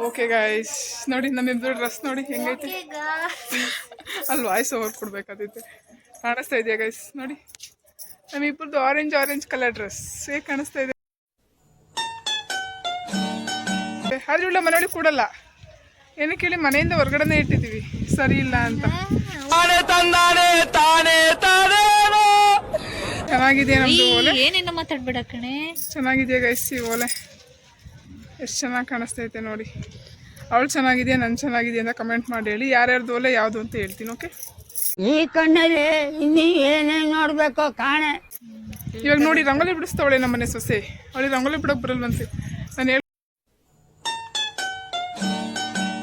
Okay guys, ನೋಡಿ ನಮ್ಮಿಬ್ರು dress ನೋಡಿ ಹೆಂಗೈತೆ. ಅಲ್ಲಿ ವಾಯ್ಸ್ ಓವರ್ ಕೊಡ್ಬೇಕಾದೈತೆ. ಕಾಣಿಸ್ತಾ ಇದೆಯಾ ಗೈಸ್? ನೋಡಿ ನಮ್ಮಿಬ್ರದ್ದು ಆರೆಂಜ್ ಕಲರ್ ಡ್ರೆಸ್ ಹೇಗೆ ಕಾಣಿಸ್ತಾ ಇದೆ. ಆದ್ರೆ ಉಳ್ಳ ಮನೆಯೊಳಗೆ ಕೂಡಲ್ಲ. ಏನಕ್ಕೆ ಹೇಳಿ, ಮನೆಯಿಂದ ಹೊರಗಡೆನೆ ಇಟ್ಟಿದ್ದೀವಿ, ಸರಿ ಇಲ್ಲ ಅಂತ. ಚೆನ್ನಾಗಿದೆಯಾ ನಮ್ದು ಓಲೆ? ಏನೇನೋ ಮಾತಾಡ್ಬೇಡ ಕಣೆ. ಚೆನ್ನಾಗಿದೆಯಾ ಗೈಸ್ ಈ ಓಲೆ? ಎಷ್ಟು ಚೆನ್ನಾಗಿ ಕಾಣಿಸ್ತೈತೆ ನೋಡಿ. ಅವಳು ಚೆನ್ನಾಗಿದೆಯಾ, ನಾನು ಚೆನ್ನಾಗಿದೆಯಾ ಅಂತ ಕಮೆಂಟ್ ಮಾಡಿ ಹೇಳಿ. ಯಾರ್ಯಾರ್ದು ಓಲೆ ಯಾವುದು ಅಂತ ಹೇಳ್ತೀನಿ. ಓಕೆ, ಈ ಕಣ್ಣಲ್ಲಿ ಇನ್ನೀ ಏನೇನು ನೋಡ್ಬೇಕೋ ಕಾಣೆ. ಇವಾಗ ನೋಡಿ ರಂಗೋಲಿ ಬಿಡಿಸ್ತಾವಳೆ ನಮ್ಮನೆ ಸೊಸೆ. ಅವಳಿಗೆ ರಂಗೋಲಿ ಬಿಡೋಕೆ ಬರಲ್ವಂತೆ. ನಾನು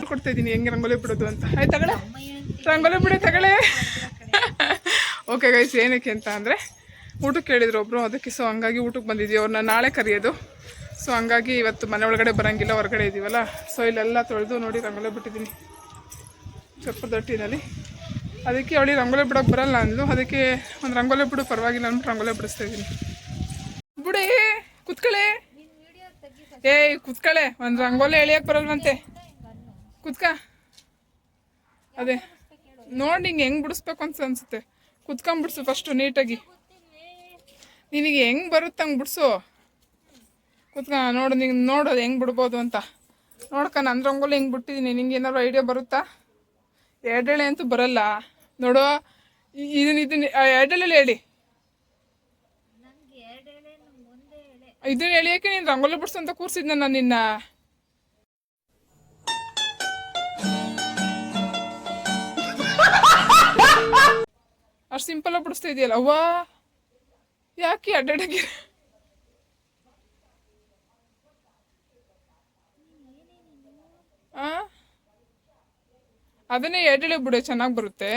ಹೇಳ್ಕೊಡ್ತಾ ಇದ್ದೀನಿ ಹೆಂಗೆ ರಂಗೋಲಿ ಬಿಡೋದು ಅಂತ. ಆಯ್ತು ತಗಳೆ, ರಂಗೋಲಿ ಬಿಡಿ ತಗಳೆ. ಓಕೆ ಗೈಸ್, ಏನಕ್ಕೆ ಅಂತ ಅಂದರೆ ಊಟಕ್ಕೆ ಕೇಳಿದ್ರು ಒಬ್ಬರು, ಅದಕ್ಕೆ. ಸೊ ಹಂಗಾಗಿ ಊಟಕ್ಕೆ ಬಂದಿದ್ವಿ. ಅವ್ರನ್ನ ನಾಳೆ ಕರೆಯೋದು. ಸೊ ಹಂಗಾಗಿ ಇವತ್ತು ಮನೆ ಒಳಗಡೆ ಬರೋಂಗಿಲ್ಲ, ಹೊರಗಡೆ ಇದ್ದೀವಲ್ಲ. ಸೊ ಇಲ್ಲೆಲ್ಲ ತೊಳೆದು ನೋಡಿ ರಂಗೋಲಿ ಬಿಟ್ಟಿದ್ದೀನಿ ಚಪ್ಪರ ದೊಟ್ಟಿನಲ್ಲಿ. ಅದಕ್ಕೆ ಅವಳಿಗೆ ರಂಗೋಲಿ ಬಿಡೋಕೆ ಬರಲ್ಲ ಅಂದ್ಲು. ಅದಕ್ಕೆ ಒಂದು ರಂಗೋಲಿ ಬಿಡು ಪರವಾಗಿಲ್ಲ ಅಂದ್ಬಿಟ್ಟು ರಂಗೋಲಿ ಬಿಡಿಸ್ತಾ ಇದ್ದೀನಿ. ಬಿಡಿ ಕುತ್ಕಳೆ, ಕುತ್ಕಳೆ. ಒಂದು ರಂಗೋಲಿ ಎಳಿಯಕ್ಕೆ ಬರಲ್ವಂತೆ. ಕುತ್ಕ. ಅದೇ ನೋಡಿ ಹಿಂಗೆ ಹೆಂಗೆ ಬಿಡಿಸ್ಬೇಕು ಅಂತ ಅನ್ಸುತ್ತೆ. ಕುತ್ಕೊಂಡ್ಬಿಡ್ಸು ಫಸ್ಟು ನೀಟಾಗಿ. ನಿನಗೆ ಹೆಂಗೆ ಬರುತ್ತೆ ಹಂಗೆ ಬಿಡಿಸು. ಕುತ್ಕ ನೋಡು, ನಿಂಗೆ ನೋಡೋದು ಹೆಂಗೆ ಬಿಡ್ಬೋದು ಅಂತ ನೋಡ್ಕ. ನನ್ನ ರಂಗೋಲಿ ಹೆಂಗೆ ಬಿಟ್ಟಿದ್ದೀನಿ. ನಿಂಗೆ ಏನಾದ್ರು ಐಡಿಯಾ ಬರುತ್ತಾ? ಎರಡೆಳೆ ಅಂತೂ ಬರಲ್ಲ ನೋಡು. ಇದನ್ನ ಎರಡೆಳೆಲ್ಲಿ ಹೇಳಿ. ಇದನ್ನ ಎಳಿಯೋಕೆ ನೀನು ರಂಗೋಲಿ ಬಿಡಿಸು ಅಂತ ಕೂರಿಸಿದ್ನ ನಾನು ನಿನ್ನ. ಅಷ್ಟು ಸಿಂಪಲಾಗಿ ಬಿಡಿಸ್ತಾ ಇದೆಯಲ್ಲ ಅವ್ವ. ಯಾಕೆ ಅಡ್ಡಾಡಕ್ಕೆ? ಅದನ್ನೇ ಎಡೆಳೆ ಬಿಡು, ಚೆನ್ನಾಗಿ ಬರುತ್ತೆ.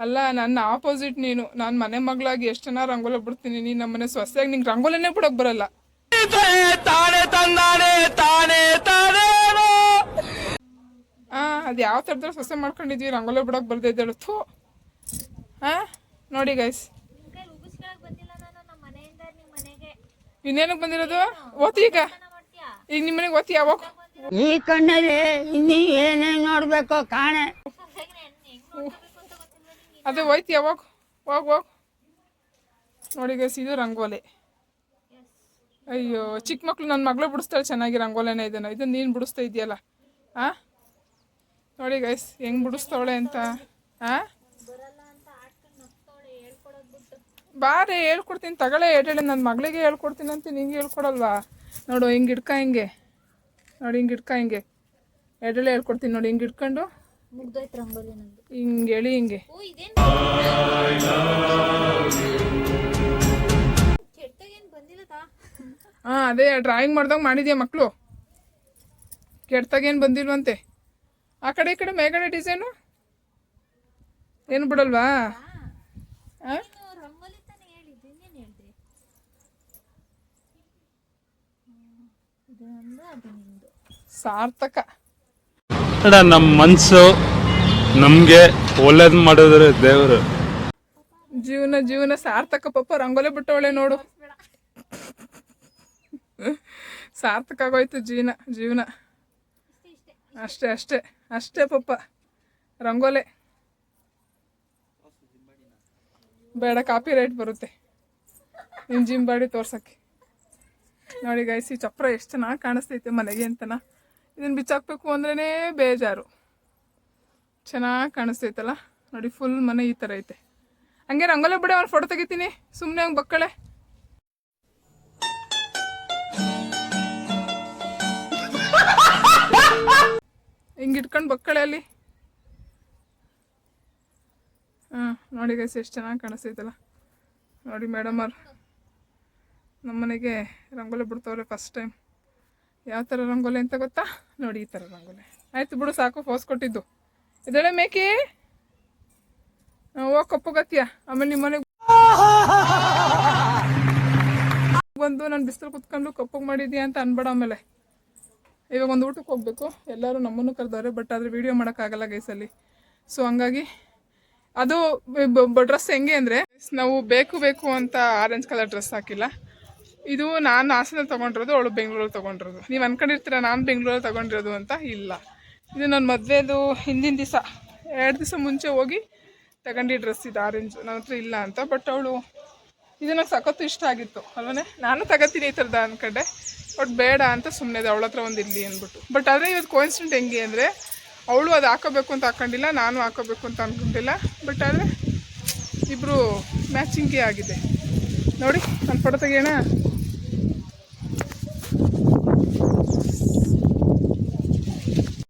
ಅಲ್ಲ, ನನ್ನ ಆಪೋಸಿಟ್ ನೀನು. ನಾನು ಮನೆ ಮಗಳಾಗಿ ಎಷ್ಟು ಜನ ರಂಗೋಲಿ ಬಿಡ್ತೀನಿ. ನೀನು ನಮ್ಮನೆ ಸೊಸೆಯಾಗಿ ನಿಂಗೆ ರಂಗೋಲಿನೇ ಬಿಡೋಕೆ ಬರಲ್ಲ. ಅದು ಯಾವ ಥರದ್ರ ಸೊಸೆ ಮಾಡ್ಕೊಂಡಿದ್ವಿ, ರಂಗೋಲಿ ಬಿಡೋಕೆ ಬರ್ದೇ ಇದ್ದಾಳು. ಥೂ. ನೋಡಿ ಗೈಸ್, ಇನ್ನೇನಕ್ಕೆ ಬಂದಿರೋದು? ಓದ್ತಿ ಈಗ ನಿಮ್ಮ ಮನೆಗೆ ಓದ್ತಿ ಯಾವಾಗ? ಈ ಕಣ್ಣಲ್ಲಿ ಇನ್ನೀ ಏನೇನು ನೋಡ್ಬೇಕೋ ಕಾಣೆ. ಅದೇ ಹೋಯ್ತಿ ಯಾವಾಗ? ಹೋಗ್. ನೋಡಿ ಗೈಸ್, ಇದು ರಂಗೋಲಿ. ಅಯ್ಯೋ, ಚಿಕ್ಕ ಮಕ್ಳು ನನ್ನ ಮಗಳು ಬಿಡಿಸ್ತಾಳೆ ಚೆನ್ನಾಗಿ ರಂಗೋಲಿನೇ. ಇದನ್ನು ನೀನು ಬಿಡಿಸ್ತಾ ಇದೆಯಲ್ಲ. ನೋಡಿ ಗೈಸ್ ಹೆಂಗೆ ಬಿಡಿಸ್ತಾವಳೆ ಅಂತ. ಬಾರೆ ಹೇಳ್ಕೊಡ್ತೀನಿ ತಗೊಳ್ಳೆ. ಎಡೆಳೆ ನನ್ನ ಮಗಳಿಗೆ ಹೇಳ್ಕೊಡ್ತೀನಿ ಅಂತ ನಿಂಗೆ ಹೇಳ್ಕೊಡಲ್ವಾ? ನೋಡು ಹಿಂಗೆ ಇಡ್ಕ, ಹಿಂಗೆ ನೋಡಿ, ಹಿಂಗೆ ಇಡ್ಕ, ಹಿಂಗೆ ಎಡೆಳೆ ಹೇಳ್ಕೊಡ್ತೀನಿ ನೋಡಿ. ಹಿಂಗೆ ಇಟ್ಕೊಂಡು ಹಿಂಗೆ ಎಳಿ, ಹಿಂಗೆ. ಅದೇ ಡ್ರಾಯಿಂಗ್ ಮಾಡ್ದಾಗ ಮಾಡಿದ್ಯಾ ಮಕ್ಕಳು. ಕೆಟ್ಟಾಗೇನು ಬಂದಿಲ್ವಂತೆ. ಆ ಕಡೆ ಈ ಕಡೆ ಮೇಗಡೆ ಡಿಸೈನು ಏನು ಬಿಡಲ್ವಾ? ಸಾರ್ಥಕ. ನಮ್ಮ ಮನಸ್ಸು ನಮಗೆ ಒಳ್ಳೇದು ಮಾಡಿದ್ರೆ ದೇವರು. ಜೀವನ ಸಾರ್ಥಕ. ಪಾಪ ರಂಗೋಲಿ ಬಿಟ್ಟವಳೆ ನೋಡು. ಸಾರ್ಥಕ ಆಗೋಯ್ತು ಜೀವನ. ಅಷ್ಟೇ ಪಾಪ. ರಂಗೋಲೆ ಬೇಡ, ಕಾಪಿ ರೈಟ್ ಬರುತ್ತೆ ನಿನ್ನ ಜಿಂಬಾಡಿ ತೋರ್ಸಕ್ಕೆ. ನೋಡಿ ಗೈಸ್, ಈ ಚಪ್ರ ಎಷ್ಟು ಚೆನ್ನಾಗಿ ಕಾಣಿಸ್ತೈತೆ ಮನೆಗೆ ಅಂತನ. ಇದನ್ನು ಬಿಚ್ಚಾಕ್ಬೇಕು ಅಂದ್ರೇ ಬೇಜಾರು. ಚೆನ್ನಾಗಿ ಕಾಣಿಸ್ತೈತಲ್ಲ ನೋಡಿ. ಫುಲ್ ಮನೆ ಈ ಥರ ಐತೆ. ಹಂಗೆ ರಂಗೋಲಿ ಬಿಡಿ, ಅವ್ನು ಫೋಟೋ ತೆಗಿತೀನಿ ಸುಮ್ಮನೆ ಹಂಗೆ ಬಕ್ಕಳೆ. ಹಿಂಗೆ ಇಟ್ಕೊಂಡು ಬಕ್ಕಳೆ ಅಲ್ಲಿ. ನೋಡಿ ಗೈಸ್ ಎಷ್ಟು ಚೆನ್ನಾಗಿ ಕಾಣಿಸ್ತೈತಲ್ಲ. ನೋಡಿ ಮೇಡಮ್ ಅವ್ರು ನಮ್ಮನೆಗೆ ರಂಗೋಲಿ ಬಿಡ್ತವ್ರೆ ಫಸ್ಟ್ ಟೈಮ್. ಯಾವ ಥರ ರಂಗೋಲಿ ಅಂತ ಗೊತ್ತಾ? ನೋಡಿ ಈ ಥರ ರಂಗೋಲಿ. ಆಯಿತು ಬಿಡು, ಸಾಕು ಫೋಸ್ ಕೊಟ್ಟಿದ್ದು. ಇದಳೆ ಮೇಕಿ ಹೋಗಿ ಕಪ್ಪುಗತ್ತೀಯ. ಆಮೇಲೆ ನಿಮ್ಮ ಮನೆಗೆ ಬಂದು ನಾನು ಬಿಸಿಲು ಕುತ್ಕೊಂಡು ಕಪ್ಪಗೆ ಮಾಡಿದ್ಯಾ ಅಂತ ಅನ್ಬೇಡ. ಆಮೇಲೆ ಇವಾಗ ಒಂದು ಊಟಕ್ಕೆ ಹೋಗ್ಬೇಕು. ಎಲ್ಲರೂ ನಮ್ಮನ್ನು ಕರೆದವ್ರೆ, ಬಟ್ ಆದರೆ ವೀಡಿಯೋ ಮಾಡೋಕ್ಕಾಗಲ್ಲ ಗೈಸಲ್ಲಿ. ಸೊ ಹಂಗಾಗಿ ಅದು ಡ್ರೆಸ್ ಹೆಂಗೆ ಅಂದರೆ, ನಾವು ಬೇಕು ಅಂತ ಆರೆಂಜ್ ಕಲರ್ ಡ್ರೆಸ್ ಹಾಕಿಲ್ಲ. ಇದು ನಾನು ಹಾಸನಲ್ಲಿ ತೊಗೊಂಡಿರೋದು, ಅವಳು ಬೆಂಗಳೂರಲ್ಲಿ ತೊಗೊಂಡಿರೋದು. ನೀವು ಅಂದ್ಕೊಂಡಿರ್ತೀರ ನಾನು ಬೆಂಗಳೂರಲ್ಲಿ ತೊಗೊಂಡಿರೋದು ಅಂತ. ಇಲ್ಲ, ಇದು ನನ್ನ ಮದುವೆದು ಹಿಂದಿನ ದಿವಸ 2 ದಿವಸ ಮುಂಚೆ ಹೋಗಿ ತಗೊಂಡು ಡ್ರೆಸ್. ಇದು ಆರೆಂಜು ನನ್ನ ಹತ್ರ ಇಲ್ಲ ಅಂತ. ಬಟ್ ಅವಳು ಇದು ನಂಗೆ ಸಖತ್ತು ಇಷ್ಟ ಆಗಿತ್ತು ಅಲ್ವೇ. ನಾನು ತಗೋತೀನಿ ಈ ಥರದ ಅಂದ್ಕೊಂಡೆ, ಬಟ್ ಬೇಡ ಅಂತ ಸುಮ್ಮನೆ ಅವಳ ಹತ್ರ ಒಂದು ಇರಲಿ ಅಂದ್ಬಿಟ್ಟು. ಬಟ್ ಆದರೆ ಇವತ್ತು ಕೋಇನ್ಸಿಡೆಂಟ್ ಹೆಂಗೆ ಅಂದರೆ, ಅವಳು ಅದು ಹಾಕೋಬೇಕು ಅಂತ ಹಾಕ್ಕೊಂಡಿಲ್ಲ, ನಾನು ಹಾಕೋಬೇಕು ಅಂತ ಅಂದ್ಕೊಂಡಿಲ್ಲ. ಬಟ್ ಆದರೆ ಇಬ್ಬರು ಮ್ಯಾಚಿಂಗೇ ಆಗಿದೆ ನೋಡಿ. ನಾನು ಫೋಟೋ ತೆಗಿಯೋಣ.